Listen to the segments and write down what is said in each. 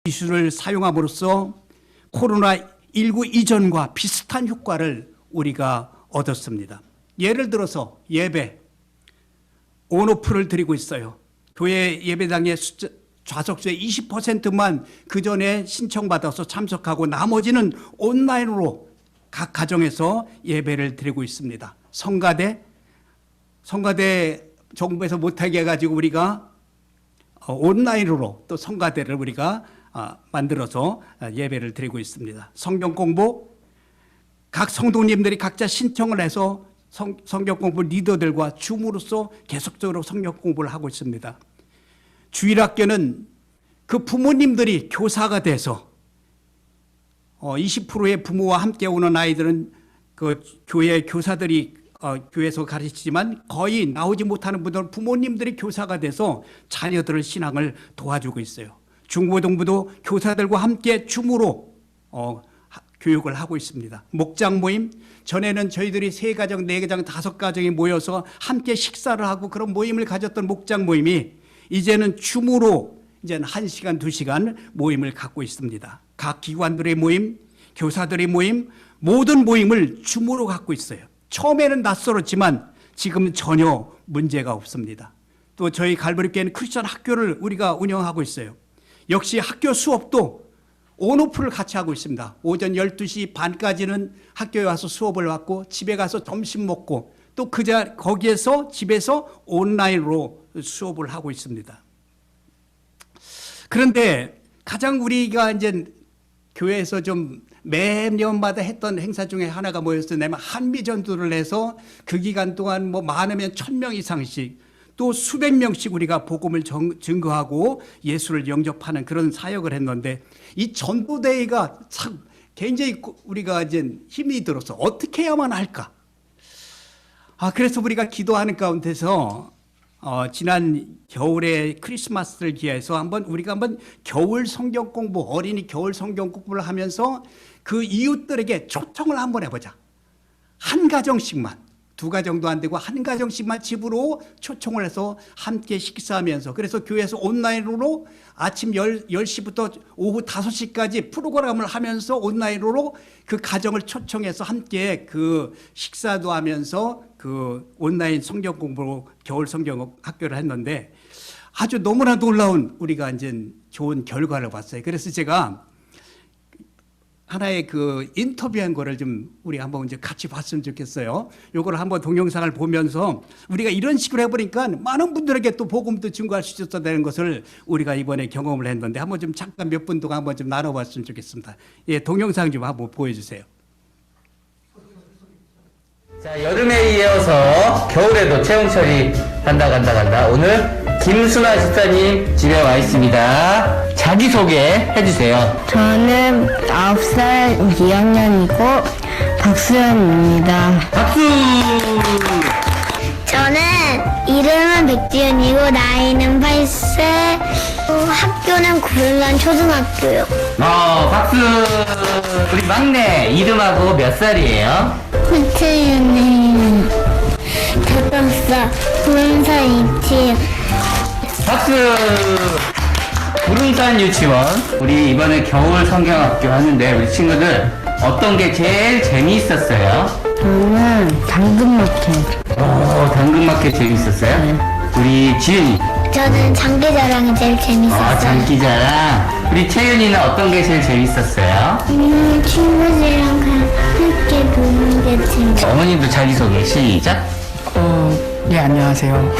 기술을 사용함으로써 코로나19 이전과 비슷한 효과를 우리가 얻었습니다. 예를 들어서 예배, 온오프를 드리고 있어요. 교회 예배당의 좌석수의 20%만 그 전에 신청받아서 참석하고 나머지는 온라인으로 각 가정에서 예배를 드리고 있습니다. 성가대 정부에서 못하게 해가지고 우리가 온라인으로 또 성가대를 우리가 만들어서 예배를 드리고 있습니다. 성경 공부, 각 성도님들이 각자 신청을 해서 성경 공부 리더들과 줌으로써 계속적으로 성경 공부를 하고 있습니다. 주일학교는 그 부모님들이 교사가 돼서 20%의 부모와 함께 오는 아이들은 그 교회 교사들이 교회에서 가르치지만 거의 나오지 못하는 분들은 부모님들이 교사가 돼서 자녀들의 신앙을 도와주고 있어요. 중고등부도 교사들과 함께 줌으로 교육을 하고 있습니다. 목장 모임, 전에는 저희들이 3가정, 4가정, 5가정이 모여서 함께 식사를 하고 그런 모임을 가졌던 목장 모임이 이제는 줌으로 이제는 1시간, 2시간 모임을 갖고 있습니다. 각 기관들의 모임, 교사들의 모임, 모든 모임을 줌으로 갖고 있어요. 처음에는 낯설었지만 지금은 전혀 문제가 없습니다. 또 저희 갈보리교회는 크리스천 학교를 우리가 운영하고 있어요. 역시 학교 수업도 온오프를 같이 하고 있습니다. 오전 12시 반까지는 학교에 와서 수업을 받고 집에 가서 점심 먹고 또 거기에서 집에서 온라인으로 수업을 하고 있습니다. 그런데 가장 우리가 이제 교회에서 좀 매년마다 했던 행사 중에 하나가 뭐였냐면 한미전도를 해서 그 기간 동안 뭐 많으면 1000명 이상씩 또 수백 명씩 우리가 복음을 증거하고 예수를 영접하는 그런 사역을 했는데 이 전도대회가 참 굉장히 우리가 이제 힘이 들어서 어떻게 해야만 할까? 그래서 우리가 기도하는 가운데서 지난 겨울에 크리스마스를 기해서 우리가 한번 겨울 성경 공부, 어린이 겨울 성경 공부를 하면서 그 이웃들에게 초청을 한번 해보자. 한 가정씩만. 2가정도 안 되고 한 가정씩만 집으로 초청을 해서 함께 식사하면서 그래서 교회에서 온라인으로 아침 10시부터 오후 5시까지 프로그램을 하면서 온라인으로 그 가정을 초청해서 함께 그 식사도 하면서 그 온라인 성경 공부로 겨울 성경 학교를 했는데 아주 너무나 놀라운 우리가 이제 좋은 결과를 봤어요. 그래서 제가 하나의 그 인터뷰한 거를 좀 우리 한번 이제 같이 봤으면 좋겠어요. 요거를 한번 동영상을 보면서 우리가 이런 식으로 해보니까 많은 분들에게 또 복음도 증거할 수 있었다는 것을 우리가 이번에 경험을 했는데 한번 좀 잠깐 몇 분 동안 한번 좀 나눠봤으면 좋겠습니다. 예, 동영상 좀 한번 보여주세요. 자, 여름에 이어서 겨울에도 체험 처리한다. 오늘 김순아 집사님 집에 와 있습니다. 자기소개 해주세요. 저는 9살 2학년이고 박수연입니다. 박수! 저는 이름은 백지연이고 나이는 8세, 학교는 구름산 초등학교요. 박수! 우리 막내 이름하고 몇 살이에요? 박수연은 5살, 구름산 유치원. 박수! 구름산 유치원. 우리 이번에 겨울 성경학교 하는데 우리 친구들 어떤 게 제일 재미있었어요? 저는 당근마켓. 당근마켓 재밌었어요? 네. 우리 지은이. 저는 장기자랑이 제일 재밌었어요. 장기자랑. 우리 채윤이는 어떤 게 제일 재밌었어요? 친구들이랑 함께 노는 게 재밌었어요. 어머님도 자기소개 시작. 네, 안녕하세요.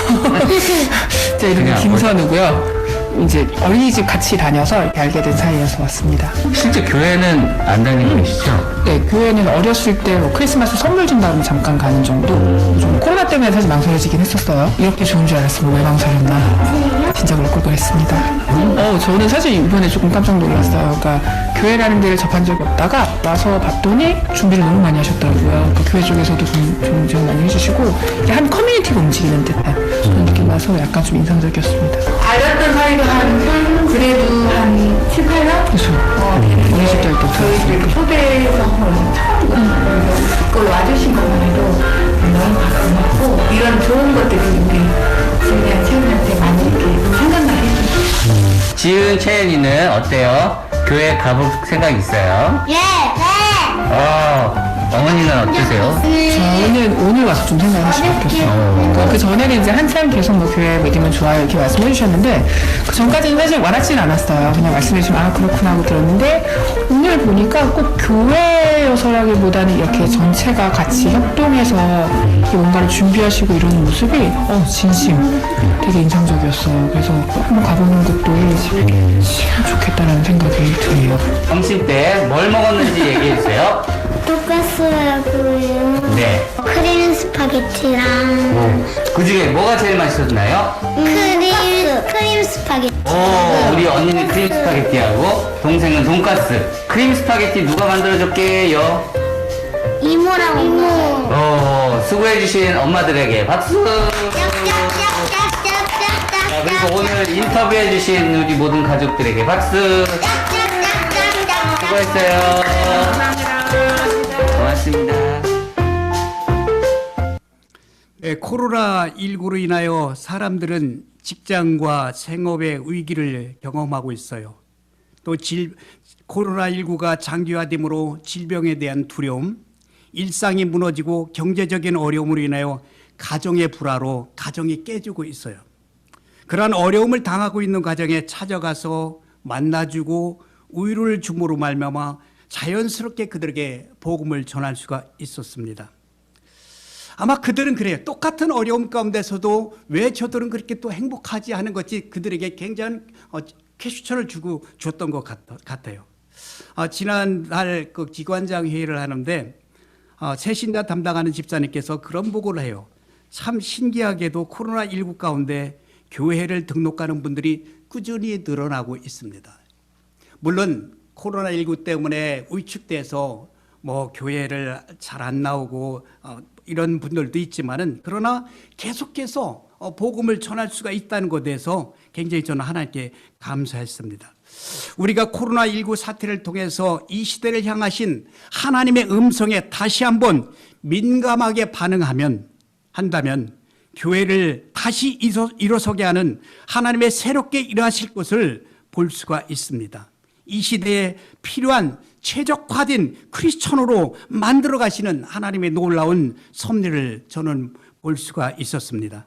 제 이름은 그냥 김선우고요. 이제 어린이집 같이 다녀서 이렇게 알게 된 사이여서 왔습니다. 실제 교회는 안 다니고 계시죠? 네, 교회는 어렸을 때 뭐 크리스마스 선물 준다고 잠깐 가는 정도. 좀 코로나 때문에 사실 망설여지긴 했었어요. 이렇게 좋은 줄 알았으면 왜 망설였나. 진짜 그럴 걸 그랬습니다. 저는 사실 이번에 조금 깜짝 놀랐어요. 그러니까 교회라는 데를 접한 적이 없다가 와서 봤더니 준비를 너무 많이 하셨더라고요. 그러니까 교회 쪽에서도 좋은 지원 많이 해주시고 이게 한 커뮤니티가 움직이는 듯한 그런 느낌 나서 약간 좀 인상적이었습니다. 알았던 사이가 그래도 한 7, 8년? 그렇죠. 어렸을 때부터 저희 초대해서 그걸 와주신 것만 해도 너무 고맙고 이런 좋은 것들이 우리 주변 친구한테 많이 이렇게 생각나게 해주시고 지은 채연이는 어때요? 교회 가볼 생각 있어요? 네. 어머니는 어떠세요? 저는 오늘 와서 좀 생각을 시작했어요. 그러니까 그 전에는 이제 한참 계속 뭐 교회 믿으면 좋아요 이렇게 말씀해 주셨는데 그 전까지는 사실 와닿지는 않았어요. 그냥 말씀해 주시면 아 그렇구나 하고 들었는데 오늘 보니까 꼭 교회여서라기보다는 이렇게 전체가 같이 협동해서 이렇게 뭔가를 준비하시고 이러는 모습이 진심 되게 인상적이었어요. 그래서 한번 가보는 것도 좋겠다라는 생각이 드네요. 점심 때 뭘 먹었는지 얘기해 주세요. 돈가스하고요. 네. 크림 스파게티랑 그 중에 뭐가 제일 맛있었나요? 크림 스파게티. 우리 언니는 크림 스파게티하고 동생은 돈가스. 크림 스파게티 누가 만들어줬게요? 이모랑 이모. 수고해주신 엄마들에게 박수! 자, 그리고 오늘 인터뷰해주신 우리 모든 가족들에게 박수! 수고했어요. 고맙습니다. 코로나19로 인하여 사람들은 직장과 생업의 위기를 경험하고 있어요. 또 코로나19가 장기화됨으로 질병에 대한 두려움, 일상이 무너지고 경제적인 어려움으로 인하여 가정의 불화로 가정이 깨지고 있어요. 그러한 어려움을 당하고 있는 가정에 찾아가서 만나주고 위로를 줌으로 말미암아 자연스럽게 그들에게 복음을 전할 수가 있었습니다. 아마 그들은 그래요. 똑같은 어려움 가운데서도 왜 저들은 그렇게 또 행복하지 하는 것이 그들에게 굉장한 퀘스천을 주고 줬던 것 같아요. 지난달 그 기관장 회의를 하는데 새신자 담당하는 집사님께서 그런 보고를 해요. 참 신기하게도 코로나19 가운데 교회를 등록하는 분들이 꾸준히 늘어나고 있습니다. 물론 코로나19 때문에 위축돼서 뭐 교회를 잘 안 나오고 이런 분들도 있지만은 그러나 계속해서 복음을 전할 수가 있다는 것에 대해서 굉장히 저는 하나님께 감사했습니다. 우리가 코로나19 사태를 통해서 이 시대를 향하신 하나님의 음성에 다시 한번 민감하게 한다면 교회를 다시 일어서게 하는 하나님의 새롭게 일하실 것을 볼 수가 있습니다. 이 시대에 필요한 최적화된 크리스천으로 만들어 가시는 하나님의 놀라운 섭리를 저는 볼 수가 있었습니다.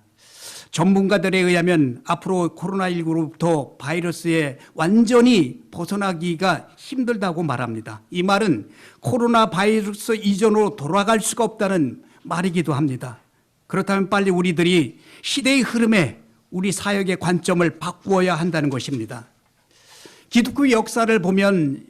전문가들에 의하면 앞으로 코로나19로부터 바이러스에 완전히 벗어나기가 힘들다고 말합니다. 이 말은 코로나 바이러스 이전으로 돌아갈 수가 없다는 말이기도 합니다. 그렇다면 빨리 우리들이 시대의 흐름에 우리 사역의 관점을 바꾸어야 한다는 것입니다. 기독교 역사를 보면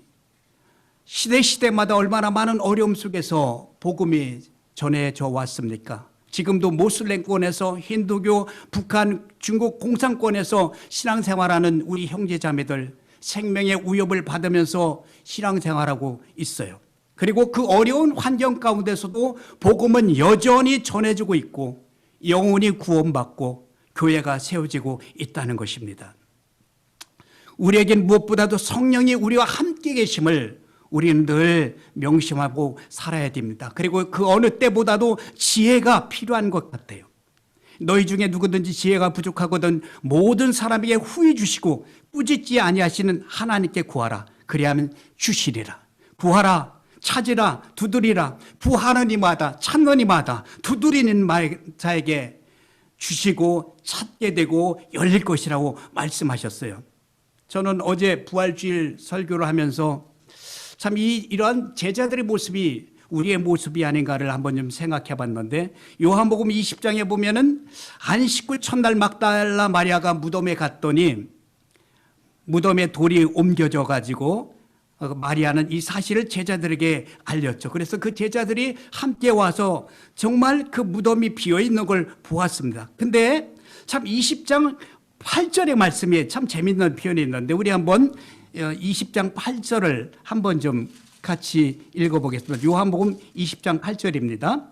시대마다 얼마나 많은 어려움 속에서 복음이 전해져 왔습니까? 지금도 모슬렘권에서 힌두교, 북한, 중국 공산권에서 신앙생활하는 우리 형제자매들 생명의 위협을 받으면서 신앙생활하고 있어요. 그리고 그 어려운 환경 가운데서도 복음은 여전히 전해지고 있고 영혼이 구원받고 교회가 세워지고 있다는 것입니다. 우리에겐 무엇보다도 성령이 우리와 함께 계심을 우리는 늘 명심하고 살아야 됩니다. 그리고 그 어느 때보다도 지혜가 필요한 것 같아요. 너희 중에 누구든지 지혜가 부족하거든 모든 사람에게 후히 주시고 꾸짖지 아니하시는 하나님께 구하라. 그리하면 주시리라. 구하라, 찾으라, 두드리라. 구하는 이마다, 찾는 이마다, 두드리는 자에게 주시고 찾게 되고 열릴 것이라고 말씀하셨어요. 저는 어제 부활주일 설교를 하면서 참 이러한 제자들의 모습이 우리의 모습이 아닌가를 한번 좀 생각해 봤는데 요한복음 20장에 보면은 안식일 첫날 막달라 마리아가 무덤에 갔더니 무덤에 돌이 옮겨져 가지고 마리아는 이 사실을 제자들에게 알렸죠. 그래서 그 제자들이 함께 와서 정말 그 무덤이 비어 있는 걸 보았습니다. 근데 참 20장 8절의 말씀이 참 재밌는 표현이 있는데 우리 한번 20장 8절을 한번 좀 같이 읽어보겠습니다. 요한복음 20장 8절입니다.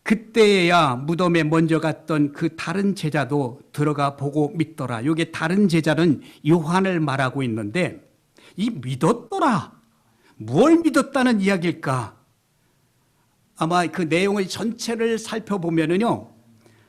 그때야 무덤에 먼저 갔던 그 다른 제자도 들어가 보고 믿더라. 여기 다른 제자는 요한을 말하고 있는데 이 믿었더라. 뭘 믿었다는 이야기일까? 아마 그 내용의 전체를 살펴보면은요.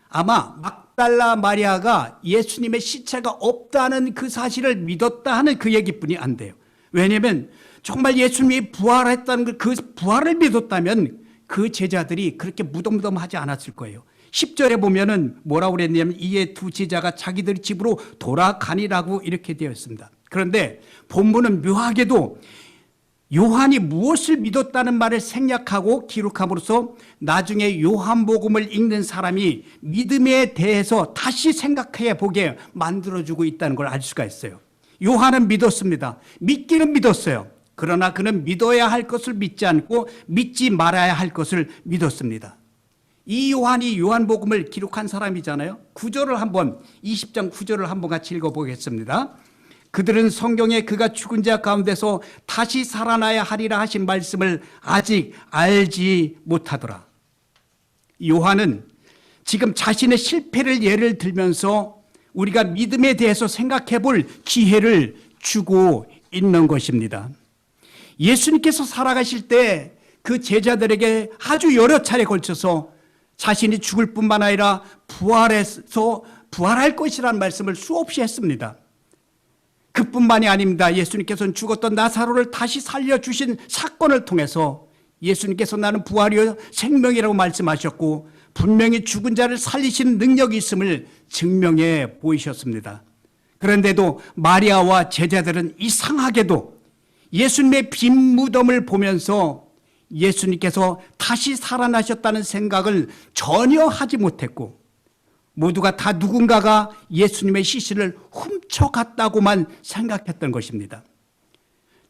아마 막 막달라 마리아가 예수님의 시체가 없다는 그 사실을 믿었다 하는 그 얘기뿐이 안 돼요. 왜냐하면 정말 예수님이 부활했다는 그 부활을 믿었다면 그 제자들이 그렇게 무덤무덤하지 않았을 거예요. 10절에 보면은 뭐라고 그랬냐면 이에 두 제자가 자기들 집으로 돌아가니라고 이렇게 되어 있습니다. 그런데 본문은 묘하게도 요한이 무엇을 믿었다는 말을 생략하고 기록함으로써 나중에 요한복음을 읽는 사람이 믿음에 대해서 다시 생각해 보게 만들어주고 있다는 걸 알 수가 있어요. 요한은 믿었습니다. 믿기는 믿었어요. 그러나 그는 믿어야 할 것을 믿지 않고 믿지 말아야 할 것을 믿었습니다. 이 요한이 요한복음을 기록한 사람이잖아요. 20장 9절을 한번 같이 읽어보겠습니다. 그들은 성경에 그가 죽은 자 가운데서 다시 살아나야 하리라 하신 말씀을 아직 알지 못하더라. 요한은 지금 자신의 실패를 예를 들면서 우리가 믿음에 대해서 생각해 볼 기회를 주고 있는 것입니다. 예수님께서 살아가실 때 그 제자들에게 아주 여러 차례 걸쳐서 자신이 죽을 뿐만 아니라 부활할 것이라는 말씀을 수없이 했습니다. 그뿐만이 아닙니다. 예수님께서는 죽었던 나사로를 다시 살려주신 사건을 통해서 예수님께서 나는 부활이요 생명이라고 말씀하셨고 분명히 죽은 자를 살리시는 능력이 있음을 증명해 보이셨습니다. 그런데도 마리아와 제자들은 이상하게도 예수님의 빈 무덤을 보면서 예수님께서 다시 살아나셨다는 생각을 전혀 하지 못했고 모두가 다 누군가가 예수님의 시신을 훔쳐갔다고만 생각했던 것입니다.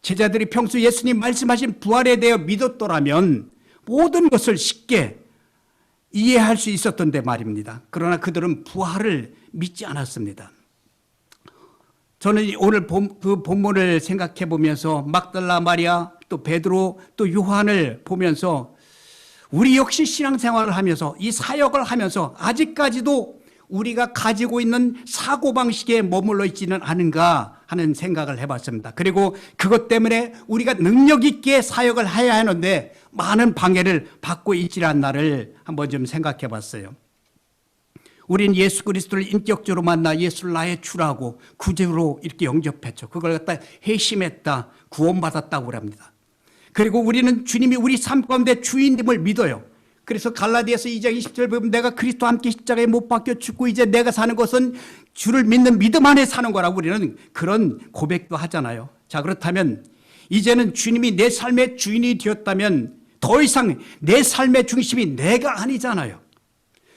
제자들이 평소 예수님 말씀하신 부활에 대해 믿었더라면 모든 것을 쉽게 이해할 수 있었던데 말입니다. 그러나 그들은 부활을 믿지 않았습니다. 저는 오늘 그 본문을 생각해 보면서 막달라 마리아 또 베드로 또 요한을 보면서 우리 역시 신앙생활을 하면서 이 사역을 하면서 아직까지도 우리가 가지고 있는 사고방식에 머물러 있지는 않은가 하는 생각을 해봤습니다. 그리고 그것 때문에 우리가 능력 있게 사역을 해야 하는데 많은 방해를 받고 있지 않나를 한번 좀 생각해 봤어요. 우린 예수 그리스도를 인격적으로 만나 예수를 나의 주라고 구주로 이렇게 영접했죠. 그걸 갖다 회심했다, 구원받았다고 합니다. 그리고 우리는 주님이 우리 삶 가운데 주인님을 믿어요. 그래서 갈라디아서 2장 20절 보면 내가 그리스도와 함께 십자가에 못 박혀 죽고 이제 내가 사는 것은 주를 믿는 믿음 안에 사는 거라고 우리는 그런 고백도 하잖아요. 자, 그렇다면 이제는 주님이 내 삶의 주인이 되었다면 더 이상 내 삶의 중심이 내가 아니잖아요.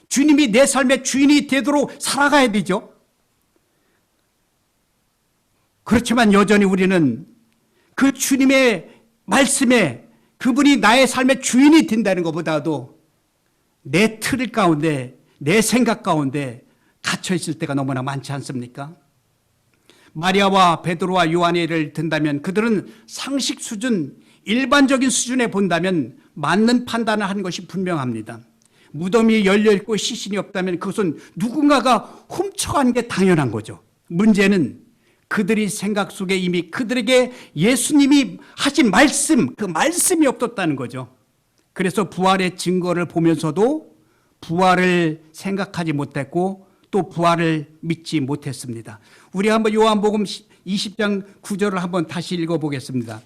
주님이 내 삶의 주인이 되도록 살아가야 되죠. 그렇지만 여전히 우리는 그 주님의 말씀에 그분이 나의 삶의 주인이 된다는 것보다도 내 틀 가운데 내 생각 가운데 갇혀 있을 때가 너무나 많지 않습니까? 마리아와 베드로와 요한의 예를 든다면 그들은 상식 수준, 일반적인 수준에 본다면 맞는 판단을 한 것이 분명합니다. 무덤이 열려있고 시신이 없다면 그것은 누군가가 훔쳐간 게 당연한 거죠. 문제는 그들이 생각 속에 이미 그들에게 예수님이 하신 말씀, 그 말씀이 없었다는 거죠. 그래서 부활의 증거를 보면서도 부활을 생각하지 못했고 또 부활을 믿지 못했습니다. 우리 한번 요한복음 20장 9절을 한번 다시 읽어보겠습니다.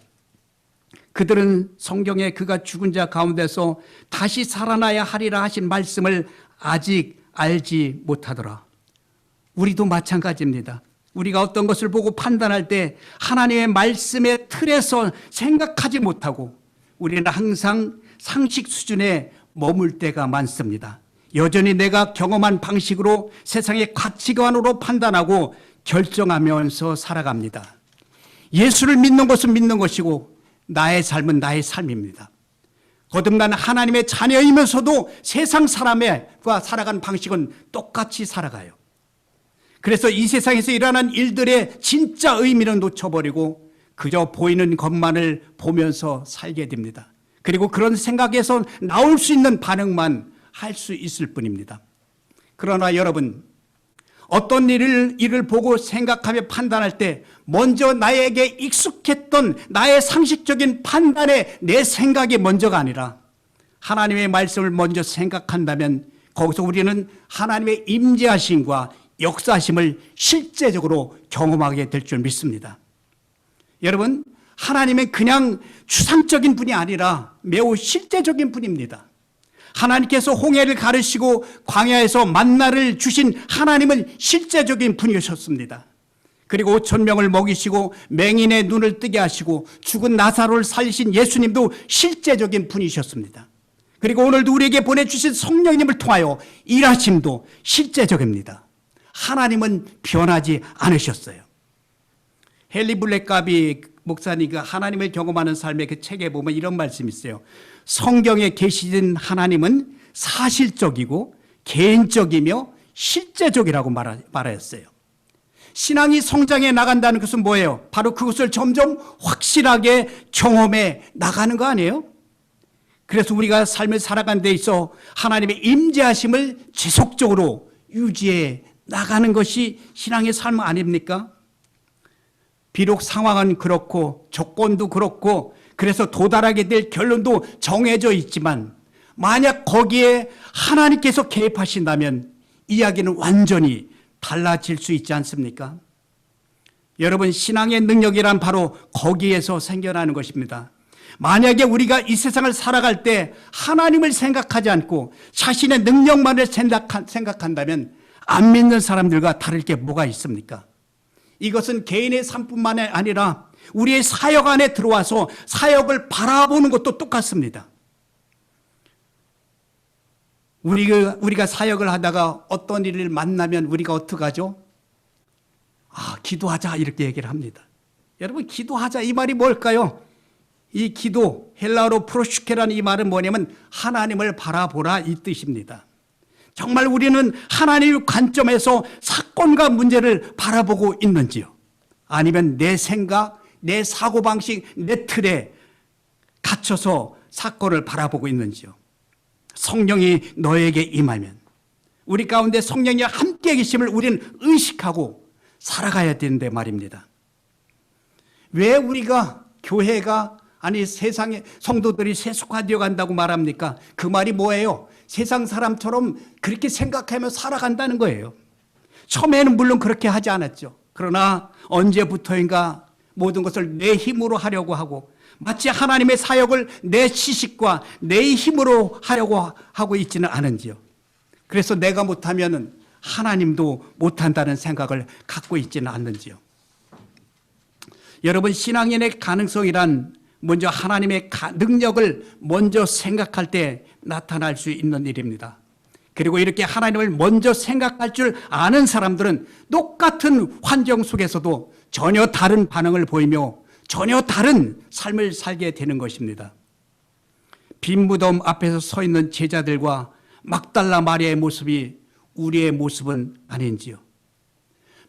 그들은 성경에 그가 죽은 자 가운데서 다시 살아나야 하리라 하신 말씀을 아직 알지 못하더라. 우리도 마찬가지입니다. 우리가 어떤 것을 보고 판단할 때 하나님의 말씀의 틀에서 생각하지 못하고 우리는 항상 상식 수준에 머물 때가 많습니다. 여전히 내가 경험한 방식으로 세상의 가치관으로 판단하고 결정하면서 살아갑니다. 예수를 믿는 것은 믿는 것이고 나의 삶은 나의 삶입니다. 거듭난 하나님의 자녀이면서도 세상 사람과 살아가는 방식은 똑같이 살아가요. 그래서 이 세상에서 일어난 일들의 진짜 의미는 놓쳐버리고 그저 보이는 것만을 보면서 살게 됩니다. 그리고 그런 생각에서 나올 수 있는 반응만 할 수 있을 뿐입니다. 그러나 여러분, 어떤 일을 보고 생각하며 판단할 때 먼저 나에게 익숙했던 나의 상식적인 판단에 내 생각이 먼저가 아니라 하나님의 말씀을 먼저 생각한다면 거기서 우리는 하나님의 임재하심과 역사하심을 실제적으로 경험하게 될 줄 믿습니다. 여러분, 하나님은 그냥 추상적인 분이 아니라 매우 실제적인 분입니다. 하나님께서 홍해를 가르시고 광야에서 만나를 주신 하나님은 실제적인 분이셨습니다. 그리고 5,000명을 먹이시고 맹인의 눈을 뜨게 하시고 죽은 나사로를 살리신 예수님도 실제적인 분이셨습니다. 그리고 오늘도 우리에게 보내주신 성령님을 통하여 일하심도 실제적입니다. 하나님은 변하지 않으셨어요. 헨리 블랙가비 목사님이 하나님을 경험하는 삶의 그 책에 보면 이런 말씀이 있어요. 성경에 계시진 하나님은 사실적이고 개인적이며 실제적이라고 말하였어요. 신앙이 성장해 나간다는 것은 뭐예요? 바로 그것을 점점 확실하게 경험해 나가는 거 아니에요? 그래서 우리가 삶을 살아가는 데 있어 하나님의 임재하심을 지속적으로 유지해 나가는 것이 신앙의 삶 아닙니까? 비록 상황은 그렇고 조건도 그렇고 그래서 도달하게 될 결론도 정해져 있지만 만약 거기에 하나님께서 개입하신다면 이야기는 완전히 달라질 수 있지 않습니까? 여러분, 신앙의 능력이란 바로 거기에서 생겨나는 것입니다. 만약에 우리가 이 세상을 살아갈 때 하나님을 생각하지 않고 자신의 능력만을 생각한다면 안 믿는 사람들과 다를 게 뭐가 있습니까? 이것은 개인의 삶뿐만 아니라 우리의 사역 안에 들어와서 사역을 바라보는 것도 똑같습니다. 우리가 사역을 하다가 어떤 일을 만나면 우리가 어떻게 하죠? 기도하자 이렇게 얘기를 합니다. 여러분, 기도하자 이 말이 뭘까요? 이 기도, 헬라어로 프로슈케라는 이 말은 뭐냐면 하나님을 바라보라 이 뜻입니다. 정말 우리는 하나님의 관점에서 사건과 문제를 바라보고 있는지요? 아니면 내 생각, 내 사고방식, 내 틀에 갇혀서 사건을 바라보고 있는지요? 성령이 너에게 임하면 우리 가운데 성령이 함께 계심을 우리는 의식하고 살아가야 되는데 말입니다. 왜 우리가 교회가 아니 세상의 성도들이 세속화되어 간다고 말합니까? 그 말이 뭐예요? 세상 사람처럼 그렇게 생각하며 살아간다는 거예요. 처음에는 물론 그렇게 하지 않았죠. 그러나 언제부터인가 모든 것을 내 힘으로 하려고 하고 마치 하나님의 사역을 내 지식과 내 힘으로 하려고 하고 있지는 않은지요. 그래서 내가 못하면 하나님도 못한다는 생각을 갖고 있지는 않는지요. 여러분, 신앙인의 가능성이란 먼저 하나님의 능력을 먼저 생각할 때 나타날 수 있는 일입니다. 그리고 이렇게 하나님을 먼저 생각할 줄 아는 사람들은 똑같은 환경 속에서도 전혀 다른 반응을 보이며 전혀 다른 삶을 살게 되는 것입니다. 빈 무덤 앞에서 서 있는 제자들과 막달라 마리아의 모습이 우리의 모습은 아닌지요.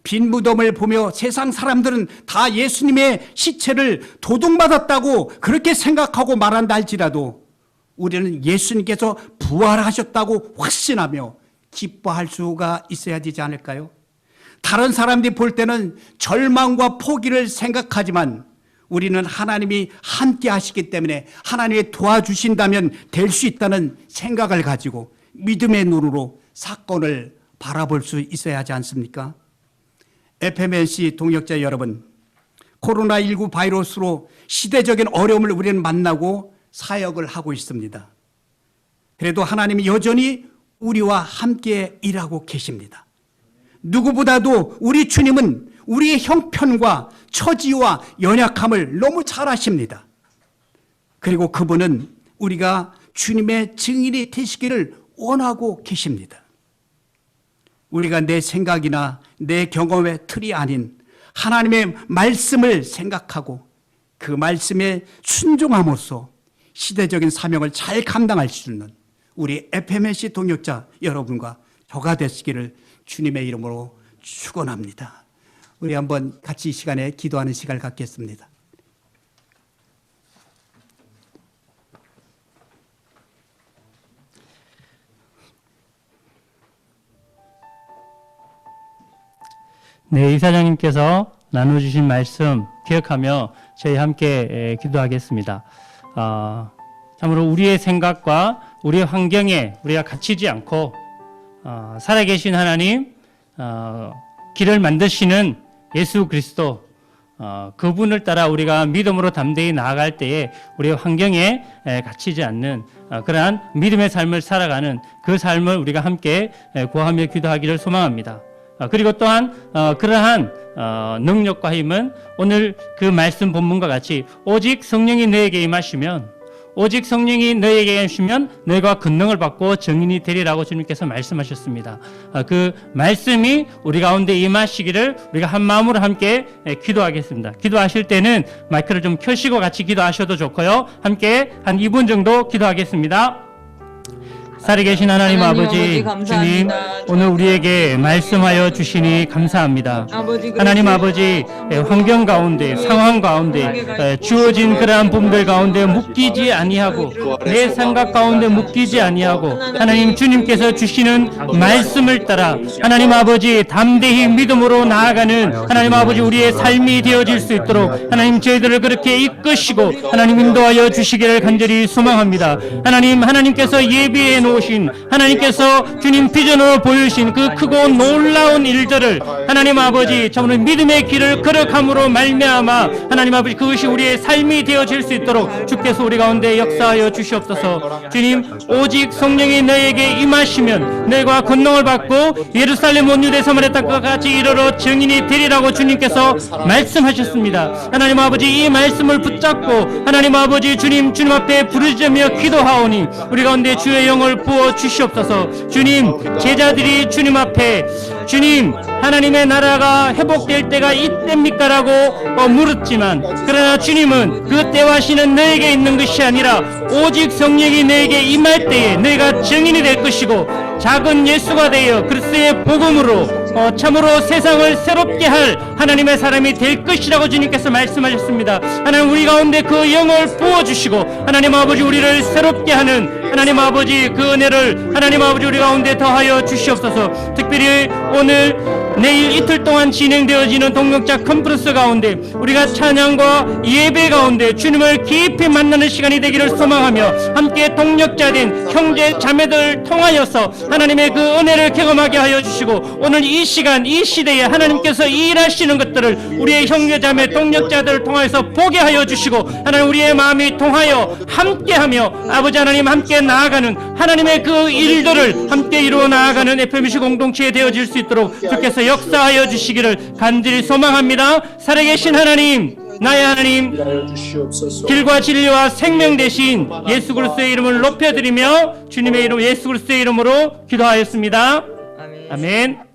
빈 무덤을 보며 세상 사람들은 다 예수님의 시체를 도둑맞았다고 그렇게 생각하고 말한다 할지라도 우리는 예수님께서 부활하셨다고 확신하며 기뻐할 수가 있어야 되지 않을까요? 다른 사람들이 볼 때는 절망과 포기를 생각하지만 우리는 하나님이 함께 하시기 때문에 하나님이 도와주신다면 될 수 있다는 생각을 가지고 믿음의 눈으로 사건을 바라볼 수 있어야 하지 않습니까? FMNC 동역자 여러분, 코로나19 바이러스로 시대적인 어려움을 우리는 만나고 사역을 하고 있습니다. 그래도 하나님이 여전히 우리와 함께 일하고 계십니다. 누구보다도 우리 주님은 우리의 형편과 처지와 연약함을 너무 잘 아십니다. 그리고 그분은 우리가 주님의 증인이 되시기를 원하고 계십니다. 우리가 내 생각이나 내 경험의 틀이 아닌 하나님의 말씀을 생각하고 그 말씀에 순종함으로써 시대적인 사명을 잘 감당할 수 있는 우리 FMNC 동역자 여러분과 저가 되시기를 주님의 이름으로 축원합니다. 우리 한번 같이 이 시간에 기도하는 시간을 갖겠습니다. 네, 이사장님께서 나눠주신 말씀 기억하며 저희 함께 기도하겠습니다. 참으로 우리의 생각과 우리의 환경에 우리가 갇히지 않고 살아계신 하나님, 길을 만드시는 예수 그리스도, 그분을 따라 우리가 믿음으로 담대히 나아갈 때에 우리의 환경에 갇히지 않는 그러한 믿음의 삶을 살아가는 그 삶을 우리가 함께 구하며 기도하기를 소망합니다. 그리고 또한 그러한 능력과 힘은 오늘 그 말씀 본문과 같이 오직 성령이 너에게 임하시면, 오직 성령이 너에게 임하시면 너희가 권능을 받고 증인이 되리라고 주님께서 말씀하셨습니다. 그 말씀이 우리 가운데 임하시기를 우리가 한 마음으로 함께 기도하겠습니다. 기도하실 때는 마이크를 좀 켜시고 같이 기도하셔도 좋고요. 함께 한 2분 정도 기도하겠습니다. 살아계신 하나님 아버지 주님, 오늘 우리에게 말씀하여 주시니 감사합니다. 하나님 아버지, 환경 가운데, 상황 가운데, 주어진 그러한 분들 가운데 묶이지 아니하고, 내 생각 가운데 묶이지 아니하고, 하나님 주님께서 주시는 말씀을 따라 하나님 아버지 담대히 믿음으로 나아가는 하나님 아버지 우리의 삶이 되어질 수 있도록 하나님 저희들을 그렇게 이끄시고 하나님 인도하여 주시기를 간절히 소망합니다. 하나님께서 예비해 놓으신, 하나님께서 주님 비전으로 보여주신 그 크고 놀라운 일들을 하나님 아버지 참으로 믿음의 길을 걸어감으로 말미암아 하나님 아버지 그것이 우리의 삶이 되어질 수 있도록 주께서 우리 가운데 역사하여 주시옵소서. 주님, 오직 성령이 너에게 임하시면 너희가 권능을 받고 예루살렘 온 유대 사마리아 땅과 같이 이르러 증인이 되리라고 주님께서 말씀하셨습니다. 하나님 아버지 이 말씀을 붙잡고 하나님 아버지 주님 앞에 부르짖으며 기도하오니 우리 가운데 주의 영을 부어 주시옵소서. 주님, 제자들이 주님 앞에 주님 하나님의 나라가 회복될 때가 이때입니까? 라고 물었지만 그러나 주님은 그 때와 시는 너에게 있는 것이 아니라 오직 성령이 너에게 임할 때에 너희가 증인이 될 것이고 작은 예수가 되어 그리스도의 복음으로 참으로 세상을 새롭게 할 하나님의 사람이 될 것이라고 주님께서 말씀하셨습니다. 하나님 우리 가운데 그 영을 부어주시고 하나님 아버지 우리를 새롭게 하는 하나님 아버지 그 은혜를 하나님 아버지 우리 가운데 더하여 주시옵소서. 특별히 오늘 내일 이틀 동안 진행되어지는 동역자 컨퍼런스 가운데 우리가 찬양과 예배 가운데 주님을 깊이 만나는 시간이 되기를 소망하며 함께 동역자된 형제 자매들 통하여서 하나님의 그 은혜를 경험하게 하여 주시고 오늘 이 시간 이 시대에 하나님께서 일하시는 것들을 우리의 형제 자매 동역자들을 통하여서 보게 하여 주시고 하나님 우리의 마음이 통하여 함께하며 아버지 하나님 함께 나아가는 하나님의 그 일들을 함께 이루어 나아가는 FMC 공동체에 되어질 수 있도록 주께서 역사하여 주시기를 간절히 소망합니다. 살아계신 하나님, 나의 하나님, 길과 진리와 생명 되신 예수 그리스도의 이름을 높여드리며 주님의 이름 예수 그리스도의 이름으로 기도하였습니다. 아멘.